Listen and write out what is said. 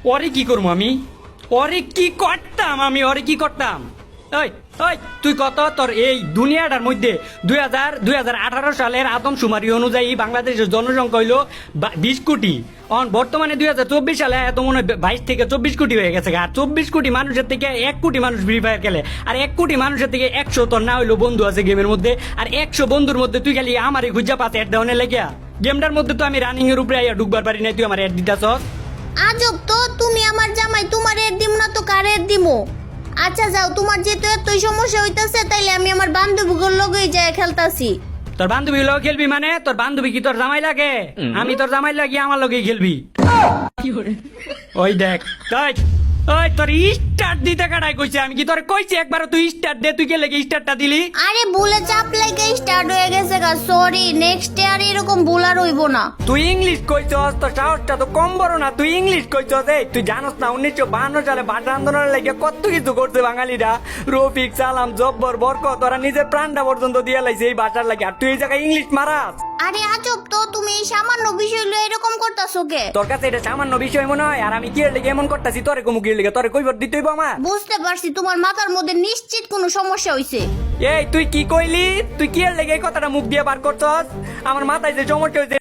ওরে কি করবো আমি? ওরে কি করতাম আমি? ওরে কি করতাম? ওই ওই তুই কত তোর এই দুনিয়াটার মধ্যে 2018 সালের আদমশুমারি অনুযায়ী বাংলাদেশের জনসংখ্যা হইল 20 কোটি। বর্তমানে 2024 সালে এত মনে হয় 22 থেকে 24 কোটি হয়ে গেছে। আর 24 কোটি মানুষের থেকে 1 কোটি মানুষ ফ্রি ফায়ার খেলে। আর 1 কোটি মানুষের থেকে 100 তোর না হইলো বন্ধু আছে গেমের মধ্যে। আর 100 বন্ধুর মধ্যে তুই খালি আমারই খুঁজা পাস অ্যাড দেওয়ানে লেগিয়া। গেমটার মধ্যে তো আমি রানিং এর উপরে আইয়া ঢুকবার পারি নাই, তুই আমার অ্যাড দিতাছস। আজব তো, তুমি আমার জামাই, তোমার এর দিম না তো কার এর দিমো? আচ্ছা যাও, তোমার যেহেতু এতই সমস্যা হইতাছে তাইলে আমি আমার বান্ধবীগুলোর লগেই যায় খেলতাছি। তোর বান্ধবী লোক খেলবি মানে? তোর বান্ধবী কি তোর জামাই লাগে? আমি তোর জামাই লাগি আমার লগেই খেলবি। ওই দেখ তাই ওই তোর স্টার্ট দিতে কাটাই কইছে। আমি কি তোর কইছি একবার তুই স্টার্ট দে? তুই কে লেগে স্টার্টটা দিলি? আরে ভুলে চাপ লাগে স্টার্ট হয়ে গেছে গা, সরি। নেক্সট ইয়ার এরকম ভুল আর হইব না। তুই ইংলিশ কইছস, তোর সাহসটা তো কম বড় না। তুই ইংলিশ কইছস। এই তুই জানোস না 1952 সালে ভাষা আন্দোলনের লেগে কত কিছু করছে বাঙালিরা? রফিক, সালাম, জব্বর, বরকত ওরা নিজের প্রাণটা পর্যন্ত দিয়ে লাইছে এই ভাষার লাগে। আর তুই এই জায়গায় ইংলিশ মারাস? আরে আজব তো, তুমি এই সামান্য বিষয় লয়ে এরকম করতাছো কে? তোর কাছে এটা সামান্য বিষয় মনে হয়? আর আমি কি এর লেগে এমন করতেছি? তোরে কমু কি এর লেগে? তোরে কইবার দিতে হইব আমার? বুঝতে পারছি তোমার মাথার মধ্যে নিশ্চিত কোনো সমস্যা হইছে। এই তুই কি কইলি? তুই কি এর লেগে এই কথাটা মুখ দিয়ে বার করছস? আমার মাথায় যে সমস্যা হয়েছে